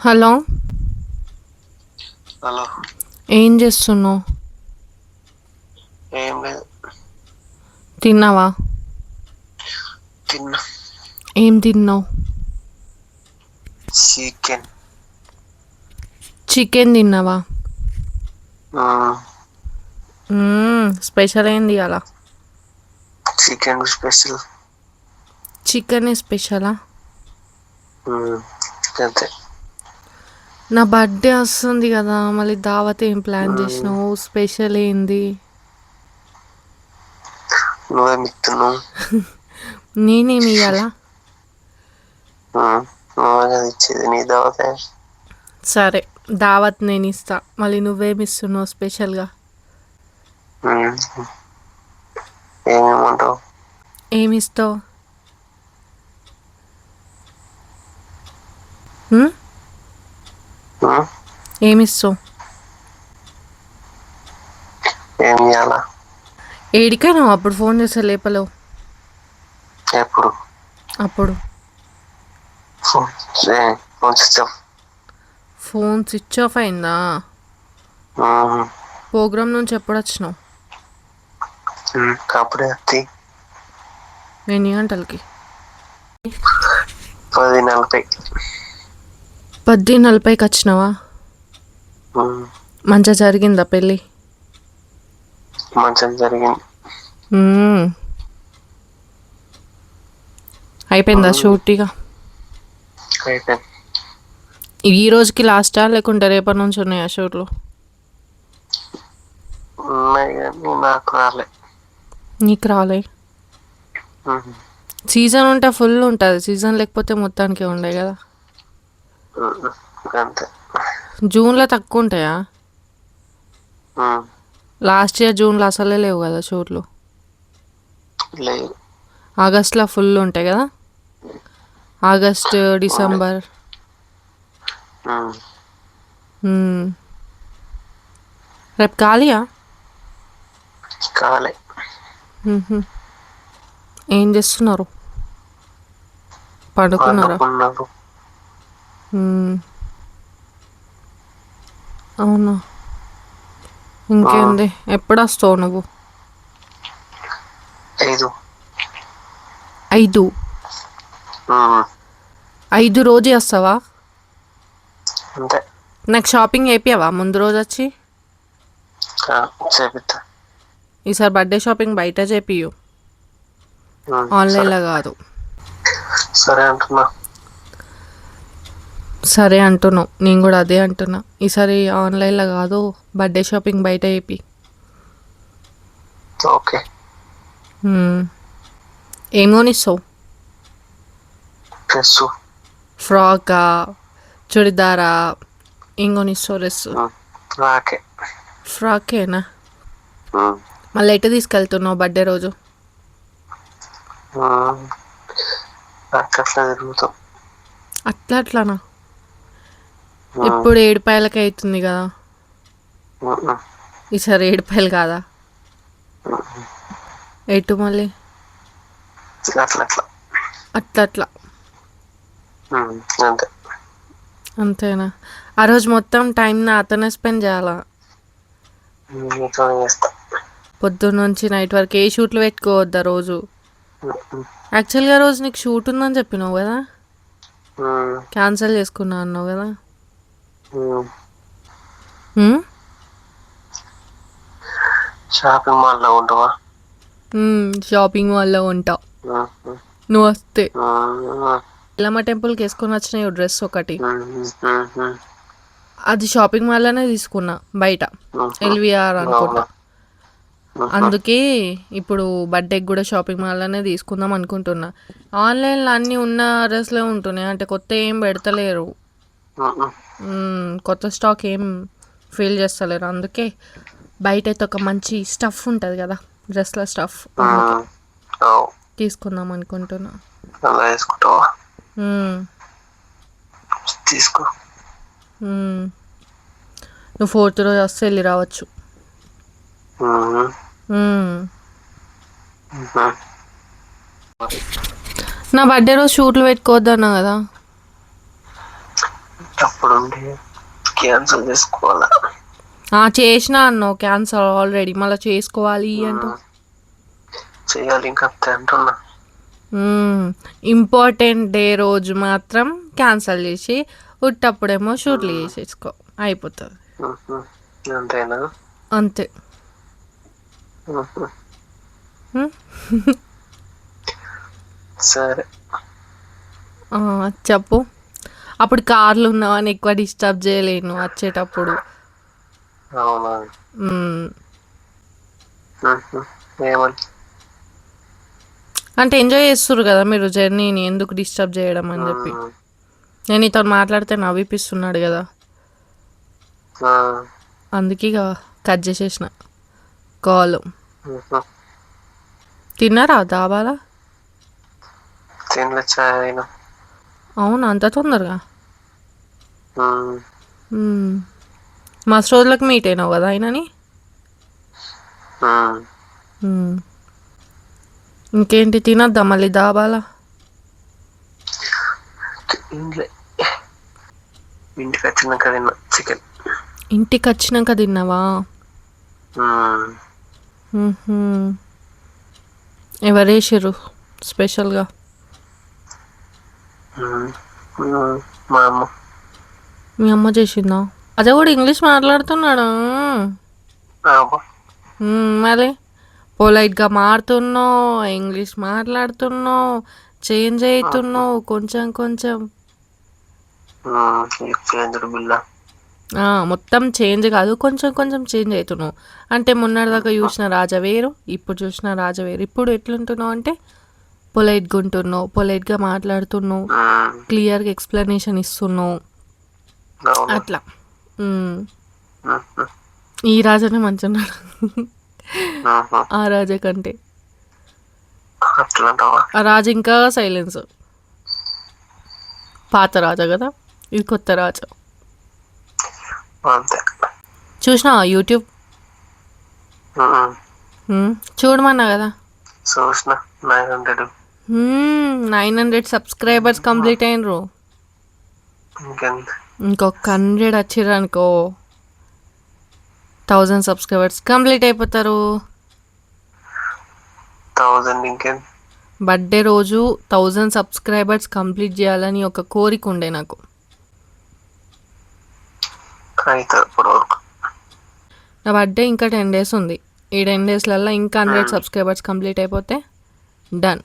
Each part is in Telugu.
హలో. హలో. ఏం చేస్తున్నావు? ఏం లేదు. తిన్నావా? తిన్నా. ఏం తిన్నావు? చికెన్. చికెన్ తిన్నావా? స్పెషల్ ఏంది అలా? Chicken special. చికెన్ స్పెషలా? అంతే. నా బర్త్డే వస్తుంది కదా, మళ్ళీ దావత్ ఏం ప్లాన్ చేసినావు? స్పెషల్ ఏంది? నువ్వేమి ఇస్తున్నావు? నేనేమి ఇయ్యాలా? నువ్వే కదా ఇచ్చేది, నీ దావతే. సరే, దావత్ నేను ఇస్తా, మళ్ళీ నువ్వేమి ఇస్తున్నావు స్పెషల్గా? ఏమేమంటావు? ఏమిస్తావు? ఏమిస్తావు? ఏం చేయాలా? ఏడికైనా అప్పుడు ఫోన్ చేస్తే లేపలేవు. ఎప్పుడు? అప్పుడు phone switch off. Phone switch off అయిందా? ప్రోగ్రామ్ నుంచి ఎప్పుడు వచ్చినావు? అప్పుడే వస్తాయి. ఎన్ని గంటలకి? 10:40. 10:40కి వచ్చినావా? మంచిగా జరిగిందా పెళ్ళి? మంచిగా జరిగింది. అయిపోయిందా షూట్గా? అయిపోయింది. ఈ రోజుకి లాస్టా లేకుంటే రేపటి నుంచి ఉన్నాయా షూట్లు? ఉన్నాయి కానీ నాకు రాలే. నీకు రాలే? సీజన్ ఉంటే ఫుల్ ఉంటుంది, సీజన్ లేకపోతే మొత్తానికి ఉండే కదా. అంతే. జూన్లో తక్కువ ఉంటాయా? లాస్ట్ ఇయర్ జూన్లో అసలే లేవు కదా షూట్లు. లేదు. ఆగస్ట్లో ఫుల్ ఉంటాయి కదా, ఆగస్ట్ డిసెంబర్. రేపు ఖాళీయా? కాలే. ఏం చేస్తున్నారు? పడుకున్నారా? అవునా? ఇంకేంది, ఎప్పుడు వస్తావు నువ్వు? 5. 5 రోజే వస్తావా? అంతే. నాకు షాపింగ్ అయిపోయావా ముందు రోజు వచ్చి? చేపిస్తా. ఈసారి బర్త్డే షాపింగ్ బయట చేపియు, ఆన్లైన్లో కాదు. సరే అంటున్నా. సరే అంటున్నావు, నేను కూడా అదే అంటున్నా. ఈసారి ఆన్లైన్లో కాదు, బర్త్డే షాపింగ్ బయట చేపి. ఓకే. ఏం కొనిస్తావు? డ్రెస్. ఫ్రాకా, చుడిదారా? ఏం కొనిస్తావు డ్రెస్? ఫ్రాకే. ఫ్రాకేనా? మళ్ళీ ఎటు తీసుకెళ్తున్నావు బర్త్డే రోజు? అట్లా తిరుగుతాం. అట్లానా? ఇప్పుడు 7 అవుతుంది కదా, ఈసారి 7 కాదా? ఎటు మళ్ళీ? అట్లా. అంతే. అంతేనా? ఆ రోజు మొత్తం టైం నాతోనే స్పెండ్ చేయాలా? చేస్తా. పొద్దున్న నుంచి నైట్ వరకు ఏ షూట్లు పెట్టుకోవద్దా రోజు? యాక్చువల్గా రోజు నీకు షూట్ ఉందని చెప్పినావు కదా, క్యాన్సిల్ చేసుకున్నా అన్నావు కదా. షాపింగ్ మాల్లో ఉంటావా? షాపింగ్ మాల్లో ఉంటావు నువ్వు వస్తే. ఎల్లమ్మ టెంపుల్కి వేసుకొని వచ్చినాయి డ్రెస్ ఒకటి, అది షాపింగ్ మాల్లోనే తీసుకున్నా బయట, ఎల్విఆర్ అనుకుంటా. అందుకే ఇప్పుడు బర్త్డేకి కూడా షాపింగ్ మాల్లోనే తీసుకుందాం అనుకుంటున్నా. ఆన్లైన్లో అన్నీ ఉన్న డ్రెస్లే ఉంటున్నాయి, అంటే కొత్త ఏం పెడతలేరు, కొత్త స్టాక్ ఏం ఫీల్ చేస్తలేరు. అందుకే బయట అయితే ఒక మంచి స్టఫ్ ఉంటుంది కదా, డ్రెస్ల స్టఫ్, తీసుకుందాం అనుకుంటున్నా. తీసుకో. నువ్వు 4th రోజు వస్తే వెళ్ళి రావచ్చు. నా బర్త్డే రోజు షూట్లు పెట్టుకోవద్దన్నా కదా. ఇప్పుడుండి క్యాన్సిల్ చేసుకోవాలా? చేసిన అన్నావు క్యాన్సల్ ఆల్రెడీ, మళ్ళీ చేసుకోవాలి అంటావు. చేయాలి ఇంకా అంతే అంటున్నా. ఇంపార్టెంట్ డే రోజు మాత్రం క్యాన్సల్ చేసి ఉట్టప్పుడేమో షూట్లు చేసేసుకో, అయిపోతుంది. అంతేనా? అంతే. సరే చెప్పు. అప్పుడు కార్లు ఉన్నావని ఎక్కువ డిస్టర్బ్ చేయలేను వచ్చేటప్పుడు. అవునా? ఏమని అంటే ఎంజాయ్ చేస్తుర్రు కదా మీరు జర్నీని, ఎందుకు డిస్టర్బ్ చేయడం అని చెప్పి. నేను నీతో మాట్లాడితే నవ్విపిస్తున్నాడు కదా, అందుకే ఇక కట్ చేసేసిన కాల్. తిన్నారా దాబాలా? తినలే, చాయ్. అవును, అంత తొందరగా? మస్తు రోజులకు మీట్ అయినావు కదా ఆయనని. ఇంకేంటి, తినద్దా మళ్ళీ దాబాలా? ఇంటికి వచ్చినాక తిన్నా చికెన్. ఇంటికి వచ్చినాక తిన్నావా? ఎవరేసారు స్పెషల్గా? మా అమ్మ. మీ అమ్మ చేసిందా? అదే కూడా ఇంగ్లీష్ మాట్లాడుతున్నాడా? మరి పొలైట్గా మారుతున్నావు, ఇంగ్లీష్ మాట్లాడుతున్నావు, చేంజ్ అవుతున్నావు కొంచెం కొంచెం. మొత్తం చేంజ్ కాదు, కొంచెం కొంచెం చేంజ్ అవుతున్నావు. అంటే మొన్నటిదాకా చూసిన రాజా వేరు, ఇప్పుడు చూసిన రాజా వేరు. ఇప్పుడు ఎట్లుంటున్నావు అంటే పొలైట్గా ఉంటున్నావు, పొలైట్గా మాట్లాడుతున్నావు, క్లియర్గా ఎక్స్ప్లెనేషన్ ఇస్తున్నావు, అట్లా. ఈ రాజానే మంచున్నాడు ఆ రాజా కంటే. ఆ రాజు ఇంకా సైలెన్స్. పాత రాజా కదా, ఇది కొత్త రాజా. చూసినావా యూట్యూబ్? చూడమన్నా కదా. 900 సబ్స్క్రైబర్స్ కంప్లీట్ అయినరు. ఇంకొక 100 వచ్చిర్రు అనుకో 1000 సబ్స్క్రైబర్స్ కంప్లీట్ అయిపోతారు. బర్త్డే రోజు 1000 సబ్స్క్రైబర్స్ కంప్లీట్ చేయాలని ఒక కోరిక ఉండే నాకు. నా బర్త్డే ఇంకా 10 days ఉంది. ఈ 10 daysలలో ఇంకా 100 సబ్స్క్రైబర్స్ కంప్లీట్ అయిపోతే డన్,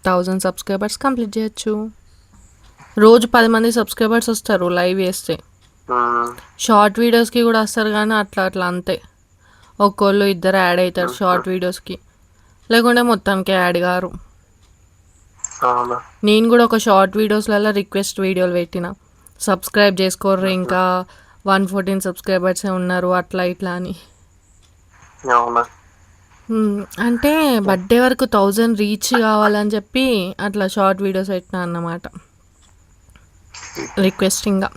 1000 సబ్స్క్రైబర్స్ కంప్లీట్ చేయొచ్చు. రోజు 10 మంది సబ్స్క్రైబర్స్ వస్తారు లైవ్ చేస్తే. షార్ట్ వీడియోస్కి కూడా వస్తారు కానీ అట్లా అట్లా అంతే. ఒక్కోళ్ళు ఇద్దరు యాడ్ అవుతారు షార్ట్ వీడియోస్కి, లేకుంటే మొత్తానికి యాడ్ గారు. నేను కూడా ఒక షార్ట్ వీడియోస్లలో రిక్వెస్ట్ వీడియోలు పెట్టిన, సబ్స్క్రైబ్ చేసుకోర్రు ఇంకా 114 సబ్స్క్రైబర్సే ఉన్నారు అట్లా ఇట్లా అని. అంటే బర్త్డే వరకు 1000 రీచ్ కావాలని చెప్పి అట్లా షార్ట్ వీడియోస్ పెట్టినా అన్నమాట, రిక్వెస్టింగ్గా.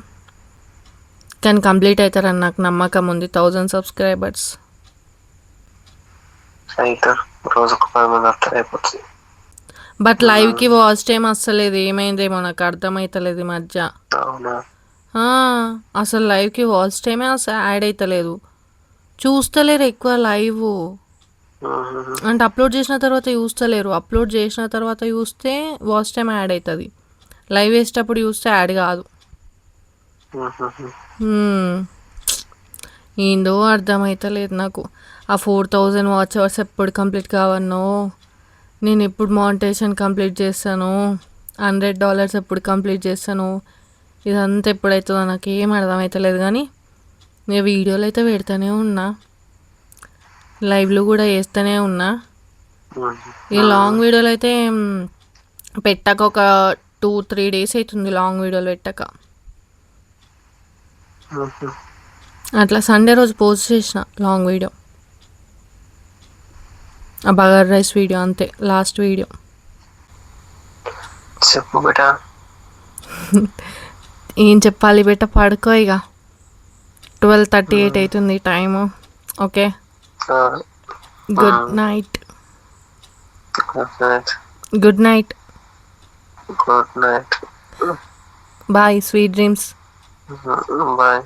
కానీ కంప్లీట్ అవుతారని నాకు నమ్మకం ఉంది. 1000 సబ్స్క్రైబర్స్ బట్ లైవ్కి వాచ్ టైం వస్తలేదు. ఏమైందేమో నాకు అర్థమవుతలేదు ఈ మధ్య. అసలు లైవ్కి వాచ్ టైమే యాడ్ అవుతలేదు, చూస్తలేరు ఎక్కువ లైవ్. అంటే అప్లోడ్ చేసిన తర్వాత చూస్తలేరు, అప్లోడ్ చేసిన తర్వాత చూస్తే వాచ్ టైం యాడ్ అవుతుంది, లైవ్ వేసేటప్పుడు చూస్తే యాడ్ కాదు. ఏందో అర్థమవుతలేదు నాకు. ఆ 4000 వాచ్ అవర్స్ ఎప్పుడు కంప్లీట్ కావన్నో, నేను ఎప్పుడు మానిటైజేషన్ కంప్లీట్ చేస్తాను, $100 ఎప్పుడు కంప్లీట్ చేస్తాను, ఇదంతా ఎప్పుడవుతుందో నాకు ఏం అర్థమవుతలేదు. కానీ నేను వీడియోలు అయితే పెడతానే ఉన్నా, లైవ్లో కూడా వేస్తూనే ఉన్నా. ఈ లాంగ్ వీడియోలు అయితే పెట్టక ఒక 2-3 days అవుతుంది లాంగ్ వీడియోలు పెట్టక. అట్లా సండే రోజు పోస్ట్ చేసిన లాంగ్ వీడియో, ఆ బగార్ రైస్ వీడియో, అంతే లాస్ట్ వీడియో. చెప్పు బేటా. ఏం చెప్పాలి బేట, పడుకో ఇక. 12:38 అవుతుంది time. Okay, good night. Good night. Good night. Bye, sweet dreams. Bye.